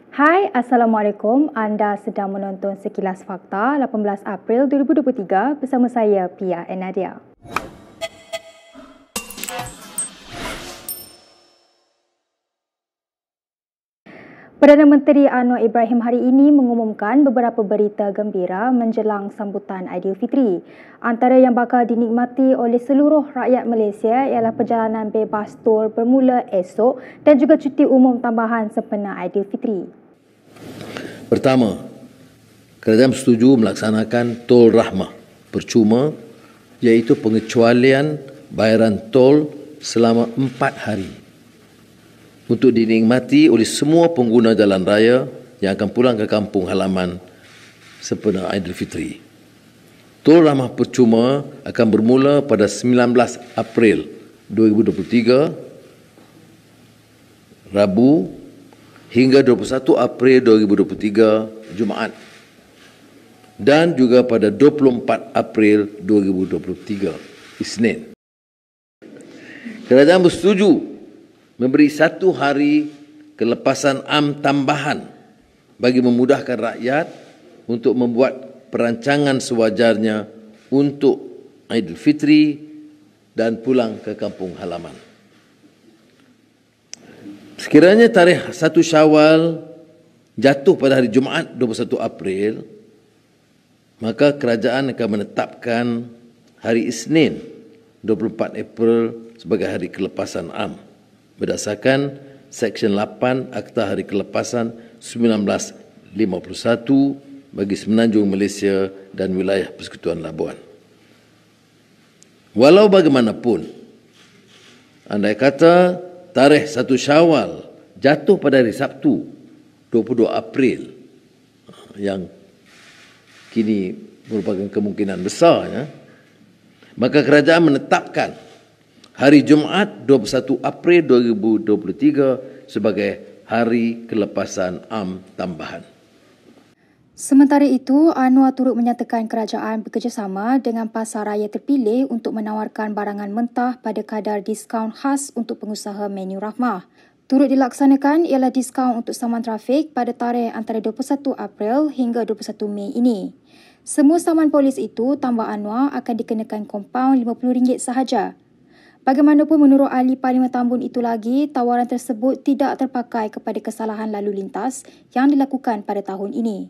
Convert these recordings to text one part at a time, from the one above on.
Hai, Assalamualaikum. Anda sedang menonton Sekilas Fakta 18 April 2023 bersama saya, Pia Nadia. Perdana Menteri Anwar Ibrahim hari ini mengumumkan beberapa berita gembira menjelang sambutan Aidilfitri. Antara yang bakal dinikmati oleh seluruh rakyat Malaysia ialah perjalanan bebas tol bermula esok dan juga cuti umum tambahan sempena Aidilfitri. Pertama, kerajaan setuju melaksanakan tol rahmah percuma iaitu pengecualian bayaran tol selama 4 hari untuk dinikmati oleh semua pengguna jalan raya yang akan pulang ke kampung halaman sempena Aidilfitri. Tol rahmah percuma akan bermula pada 19 April 2023 Rabu hingga 21 April 2023 Jumaat dan juga pada 24 April 2023 Isnin. Kerajaan bersetuju memberi 1 hari kelepasan am tambahan bagi memudahkan rakyat untuk membuat perancangan sewajarnya untuk Aidilfitri dan pulang ke kampung halaman. Sekiranya tarikh 1 Syawal jatuh pada hari Jumaat 21 April, maka kerajaan akan menetapkan hari Isnin 24 April sebagai hari kelepasan am berdasarkan Seksyen 8 Akta Hari Kelepasan 1951 bagi Semenanjung Malaysia dan wilayah Persekutuan Labuan. Walau bagaimanapun, andai kata tarikh 1 Syawal jatuh pada hari Sabtu 22 April yang kini merupakan kemungkinan besar, maka kerajaan menetapkan hari Jumaat 21 April 2023 sebagai hari kelepasan am tambahan. Sementara itu, Anwar turut menyatakan kerajaan bekerjasama dengan pasar raya terpilih untuk menawarkan barangan mentah pada kadar diskaun khas untuk pengusaha menu rahmah. Turut dilaksanakan ialah diskaun untuk saman trafik pada tarikh antara 21 April hingga 21 Mei ini. Semua saman polis itu, tambah Anwar, akan dikenakan kompaun RM50 sahaja. Bagaimanapun, menurut ahli Parlimen Tambun itu lagi, tawaran tersebut tidak terpakai kepada kesalahan lalu lintas yang dilakukan pada tahun ini.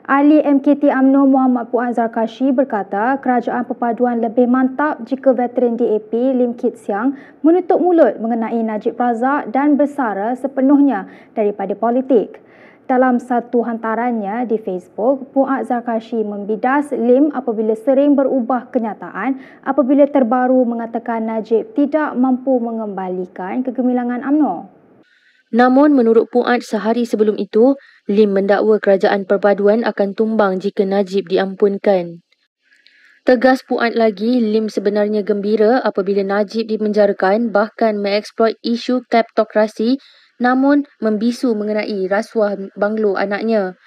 Ahli MKT UMNO Muhammad Puan Zarkashi berkata kerajaan perpaduan lebih mantap jika veteran DAP Lim Kit Siang menutup mulut mengenai Najib Razak dan bersara sepenuhnya daripada politik. Dalam satu hantarannya di Facebook, Puan Zarkashi membidas Lim apabila sering berubah kenyataan apabila terbaru mengatakan Najib tidak mampu mengembalikan kegemilangan UMNO. Namun menurut Puan sehari sebelum itu, Lim mendakwa kerajaan perpaduan akan tumbang jika Najib diampunkan. Tegas Puan lagi, Lim sebenarnya gembira apabila Najib dipenjarakan bahkan mengeksploit isu kleptokrasi namun membisu mengenai rasuah banglo anaknya.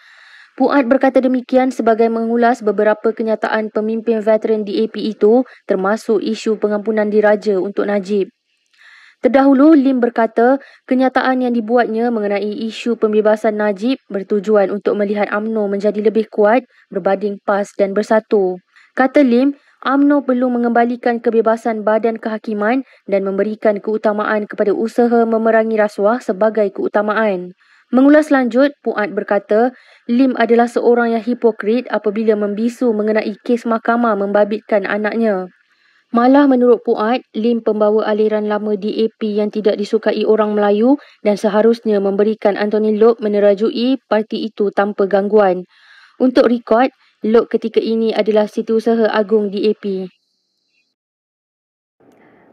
Puan berkata demikian sebagai mengulas beberapa kenyataan pemimpin veteran DAP itu termasuk isu pengampunan diraja untuk Najib. Terdahulu, Lim berkata kenyataan yang dibuatnya mengenai isu pembebasan Najib bertujuan untuk melihat UMNO menjadi lebih kuat berbanding PAS dan Bersatu. Kata Lim, UMNO perlu mengembalikan kebebasan badan kehakiman dan memberikan keutamaan kepada usaha memerangi rasuah sebagai keutamaan. Mengulas lanjut, Puan berkata, Lim adalah seorang yang hipokrit apabila membisu mengenai kes mahkamah membabitkan anaknya. Malah menurut Puan, Lim pembawa aliran lama DAP yang tidak disukai orang Melayu dan seharusnya memberikan Anthony Loke menerajui parti itu tanpa gangguan. Untuk rekod, Loke ketika ini adalah Setiausaha Agung DAP.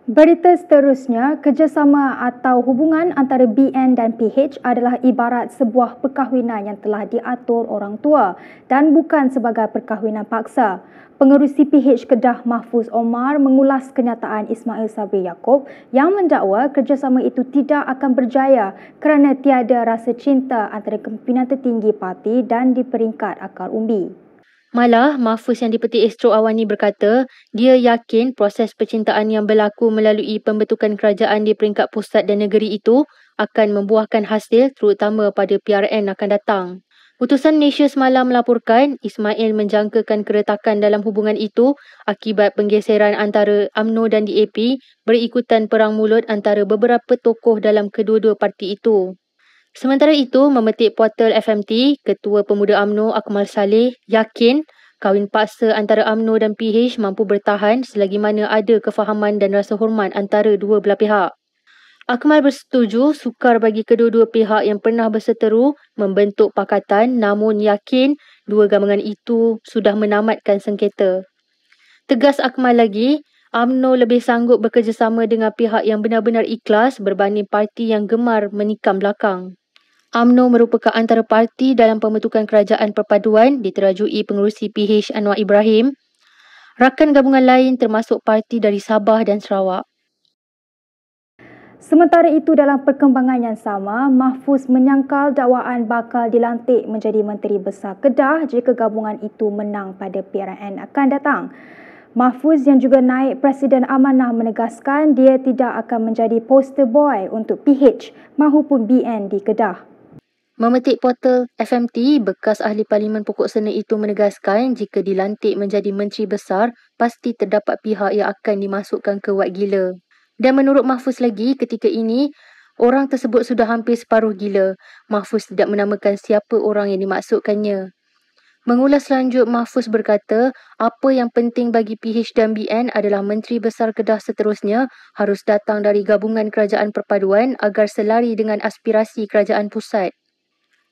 Berita seterusnya, kerjasama atau hubungan antara BN dan PH adalah ibarat sebuah perkahwinan yang telah diatur orang tua dan bukan sebagai perkahwinan paksa. Pengerusi PH Kedah Mahfuz Omar mengulas kenyataan Ismail Sabri Yaakob yang mendakwa kerjasama itu tidak akan berjaya kerana tiada rasa cinta antara kepimpinan tertinggi parti dan di peringkat akar umbi. Malah, Mahfuz yang dipetik Astro Awani berkata, dia yakin proses percintaan yang berlaku melalui pembentukan kerajaan di peringkat pusat dan negeri itu akan membuahkan hasil terutama pada PRN akan datang. Utusan Malaysia semalam melaporkan Ismail menjangkakan keretakan dalam hubungan itu akibat penggeseran antara UMNO dan DAP berikutan perang mulut antara beberapa tokoh dalam kedua-dua parti itu. Sementara itu, memetik portal FMT, Ketua Pemuda UMNO Akmal Saleh yakin kahwin paksa antara UMNO dan PH mampu bertahan selagi mana ada kefahaman dan rasa hormat antara dua belah pihak. Akmal bersetuju sukar bagi kedua-dua pihak yang pernah berseteru membentuk pakatan namun yakin dua gabungan itu sudah menamatkan sengketa. Tegas Akmal lagi, UMNO lebih sanggup bekerjasama dengan pihak yang benar-benar ikhlas berbanding parti yang gemar menikam belakang. UMNO merupakan antara parti dalam pembentukan kerajaan perpaduan diterajui pengerusi PH Anwar Ibrahim. Rakan gabungan lain termasuk parti dari Sabah dan Sarawak. Sementara itu, dalam perkembangan yang sama, Mahfuz menyangkal dakwaan bakal dilantik menjadi Menteri Besar Kedah jika gabungan itu menang pada PRN akan datang. Mahfuz yang juga naib Presiden Amanah menegaskan dia tidak akan menjadi poster boy untuk PH mahupun BN di Kedah. Memetik portal FMT, bekas ahli Parlimen Pokok Sena itu menegaskan jika dilantik menjadi Menteri Besar, pasti terdapat pihak yang akan dimasukkan ke wad gila. Dan menurut Mahfuz lagi, ketika ini, orang tersebut sudah hampir separuh gila. Mahfuz tidak menamakan siapa orang yang dimaksudkannya. Mengulas lanjut, Mahfuz berkata, apa yang penting bagi PH dan BN adalah Menteri Besar Kedah seterusnya harus datang dari gabungan kerajaan perpaduan agar selari dengan aspirasi kerajaan pusat.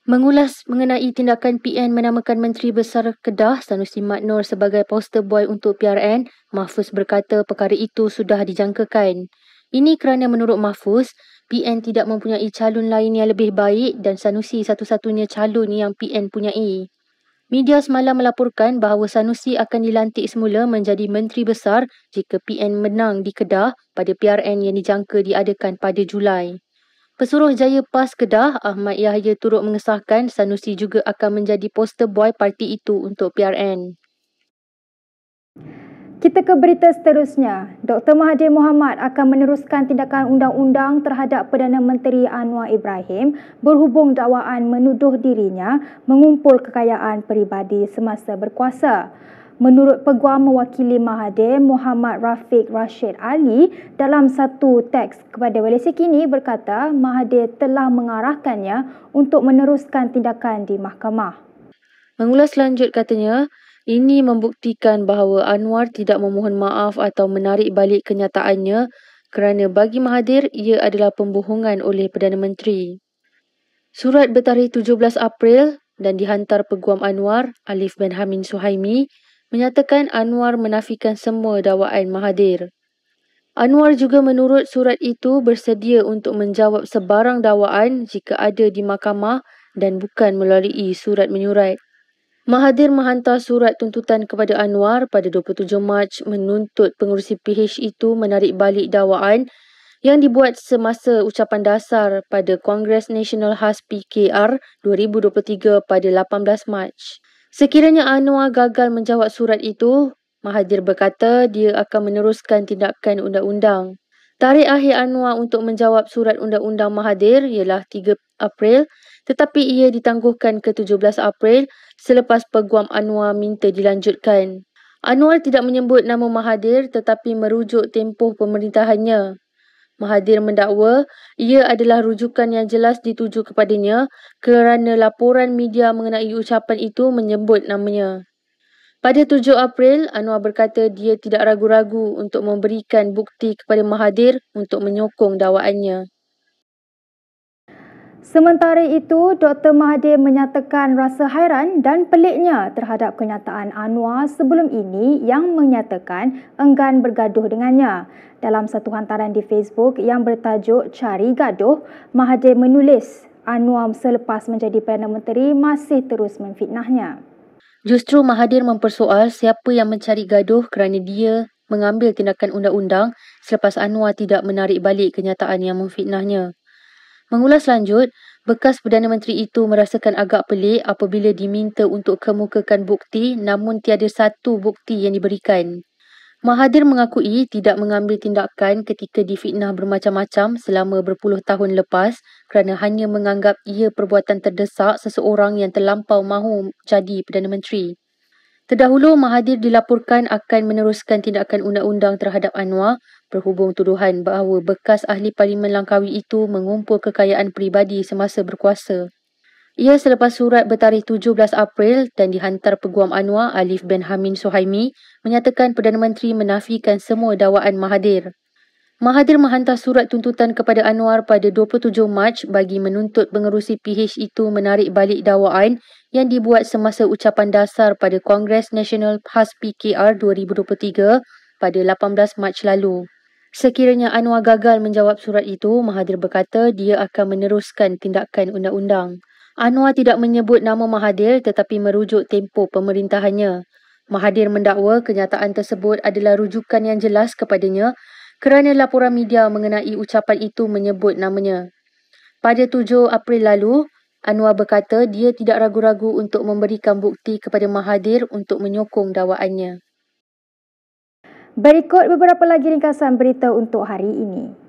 Mengulas mengenai tindakan PN menamakan Menteri Besar Kedah Sanusi Mat Noor sebagai poster boy untuk PRN, Mahfuz berkata perkara itu sudah dijangkakan. Ini kerana menurut Mahfuz, PN tidak mempunyai calon lain yang lebih baik dan Sanusi satu-satunya calon yang PN punyai. Media semalam melaporkan bahawa Sanusi akan dilantik semula menjadi Menteri Besar jika PN menang di Kedah pada PRN yang dijangka diadakan pada Julai. Pesuruh Jaya PAS Kedah, Ahmad Yahya turut mengesahkan Sanusi juga akan menjadi poster boy parti itu untuk PRN. Kita ke berita seterusnya. Dr. Mahathir Mohamad akan meneruskan tindakan undang-undang terhadap Perdana Menteri Anwar Ibrahim berhubung dakwaan menuduh dirinya mengumpul kekayaan peribadi semasa berkuasa. Menurut Peguam Mewakili Mahathir, Muhammad Rafiq Rashid Ali, dalam satu teks kepada Malaysia Kini berkata Mahathir telah mengarahkannya untuk meneruskan tindakan di mahkamah. Mengulas lanjut katanya, ini membuktikan bahawa Anwar tidak memohon maaf atau menarik balik kenyataannya kerana bagi Mahathir ia adalah pembohongan oleh Perdana Menteri. Surat bertarikh 17 April dan dihantar Peguam Anwar, Alif bin Hamin Suhaimi, menyatakan Anwar menafikan semua dakwaan Mahathir. Anwar juga menurut surat itu bersedia untuk menjawab sebarang dakwaan jika ada di mahkamah dan bukan melalui surat menyurat. Mahathir menghantar surat tuntutan kepada Anwar pada 27 Mac menuntut pengerusi PH itu menarik balik dakwaan yang dibuat semasa ucapan dasar pada Kongres Nasional khas PKR 2023 pada 18 Mac. Sekiranya Anwar gagal menjawab surat itu, Mahathir berkata dia akan meneruskan tindakan undang-undang. Tarikh akhir Anwar untuk menjawab surat undang-undang Mahathir ialah 3 April, tetapi ia ditangguhkan ke 17 April selepas Peguam Anwar minta dilanjutkan. Anwar tidak menyebut nama Mahathir tetapi merujuk tempoh pemerintahannya. Mahathir mendakwa ia adalah rujukan yang jelas dituju kepadanya kerana laporan media mengenai ucapan itu menyebut namanya. Pada 7 April, Anwar berkata dia tidak ragu-ragu untuk memberikan bukti kepada Mahathir untuk menyokong dakwaannya. Sementara itu, Dr. Mahathir menyatakan rasa hairan dan peliknya terhadap kenyataan Anwar sebelum ini yang menyatakan enggan bergaduh dengannya. Dalam satu hantaran di Facebook yang bertajuk Cari Gaduh, Mahathir menulis Anwar selepas menjadi Perdana Menteri masih terus memfitnahnya. Justru Mahathir mempersoal siapa yang mencari gaduh kerana dia mengambil tindakan undang-undang selepas Anwar tidak menarik balik kenyataan yang memfitnahnya. Mengulas lanjut, Bekas Perdana Menteri itu merasakan agak pelik apabila diminta untuk kemukakan bukti namun tiada satu bukti yang diberikan. Mahathir mengakui tidak mengambil tindakan ketika difitnah bermacam-macam selama berpuluh tahun lepas kerana hanya menganggap ia perbuatan terdesak seseorang yang terlampau mahu jadi Perdana Menteri. Terdahulu, Mahathir dilaporkan akan meneruskan tindakan undang-undang terhadap Anwar berhubung tuduhan bahawa bekas ahli Parlimen Langkawi itu mengumpul kekayaan peribadi semasa berkuasa. Ia selepas surat bertarikh 17 April dan dihantar Peguam Anwar Alif bin Hamin Suhaimi menyatakan Perdana Menteri menafikan semua dakwaan Mahathir. Mahathir menghantar surat tuntutan kepada Anwar pada 27 Mac bagi menuntut pengerusi PH itu menarik balik dakwaan yang dibuat semasa ucapan dasar pada Kongres Nasional PAS PKR 2023 pada 18 Mac lalu. Sekiranya Anwar gagal menjawab surat itu, Mahathir berkata dia akan meneruskan tindakan undang-undang. Anwar tidak menyebut nama Mahathir tetapi merujuk tempoh pemerintahannya. Mahathir mendakwa kenyataan tersebut adalah rujukan yang jelas kepadanya kerana laporan media mengenai ucapan itu menyebut namanya. Pada 7 April lalu, Anwar berkata dia tidak ragu-ragu untuk memberikan bukti kepada Mahathir untuk menyokong dakwaannya. Berikut beberapa lagi ringkasan berita untuk hari ini.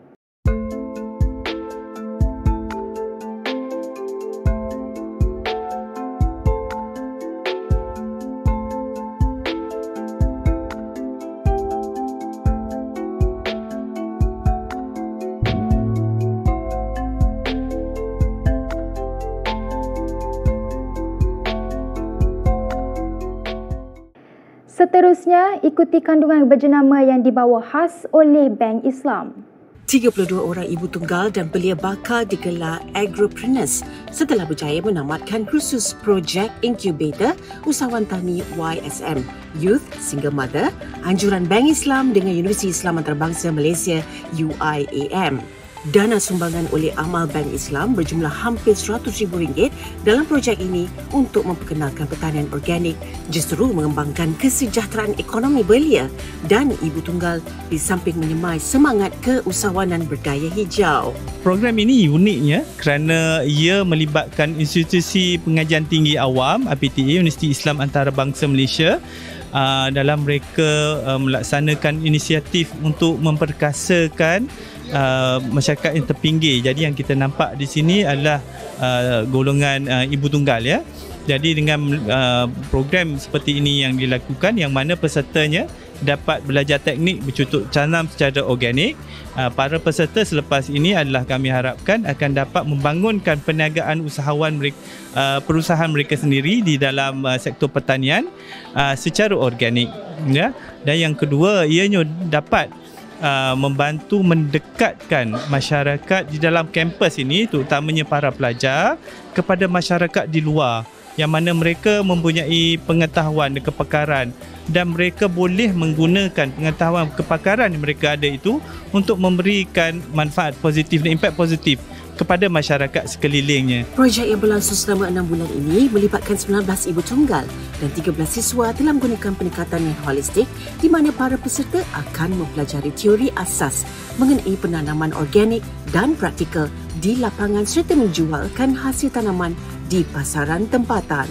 Seterusnya, ikuti kandungan berjenama yang dibawa khas oleh Bank Islam. 32 orang ibu tunggal dan belia bakal digelar Agropreneurs setelah berjaya menamatkan kursus Project Incubator Usahawan Tani YSM, Youth Single Mother, anjuran Bank Islam dengan Universiti Islam Antarabangsa Malaysia UIAM. Dana sumbangan oleh Amal Bank Islam berjumlah hampir RM100,000 dalam projek ini untuk memperkenalkan pertanian organik justru mengembangkan kesejahteraan ekonomi belia dan ibu tunggal di samping menyemai semangat keusahawanan berdaya hijau. Program ini uniknya kerana ia melibatkan institusi pengajian tinggi awam APTA Universiti Islam Antarabangsa Malaysia dalam mereka melaksanakan inisiatif untuk memperkasakan masyarakat yang terpinggir. Jadi yang kita nampak di sini adalah golongan ibu tunggal ya. Jadi dengan program seperti ini yang dilakukan yang mana pesertanya dapat belajar teknik bercocok tanam secara organik. Para peserta selepas ini adalah kami harapkan akan dapat membangunkan perniagaan usahawan mereka, perusahaan mereka sendiri di dalam sektor pertanian secara organik ya. Dan yang kedua ianya dapat membantu mendekatkan masyarakat di dalam kampus ini terutamanya para pelajar kepada masyarakat di luar yang mana mereka mempunyai pengetahuan dan kepakaran dan mereka boleh menggunakan pengetahuan kepakaran yang mereka ada itu untuk memberikan manfaat positif dan impak positif kepada masyarakat sekelilingnya. Projek yang berlangsung selama 6 bulan ini melibatkan 19 ibu tunggal dan 13 siswa telah menggunakan pendekatan yang holistik di mana para peserta akan mempelajari teori asas mengenai penanaman organik dan praktikal di lapangan serta menjualkan hasil tanaman di pasaran tempatan.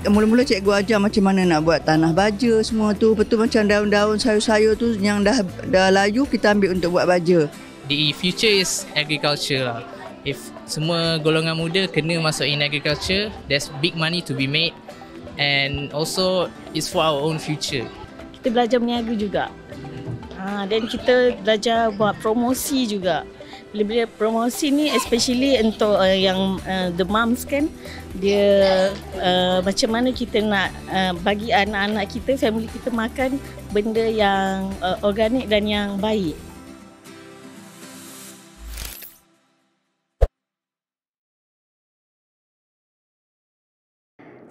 Mula-mula cikgu ajar macam mana nak buat tanah baja semua tu. Betul macam daun-daun sayur-sayur tu yang dah layu kita ambil untuk buat baja. The future is agriculture lah. If semua golongan muda kena masuk in agriculture, there's big money to be made and also it's for our own future. Kita belajar berniaga juga. Dan kita belajar buat promosi juga. Bila promosi ni especially untuk yang the moms kan, dia macam mana kita nak bagi anak-anak kita, family kita makan benda yang organik dan yang baik.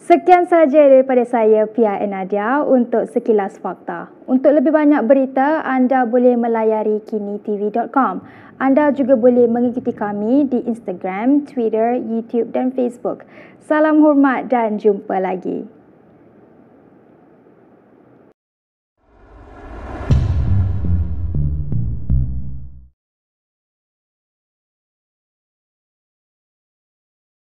Sekian sahaja daripada saya, Pia Nadia, untuk Sekilas Fakta. Untuk lebih banyak berita, anda boleh melayari kinitv.com. Anda juga boleh mengikuti kami di Instagram, Twitter, YouTube dan Facebook. Salam hormat dan jumpa lagi.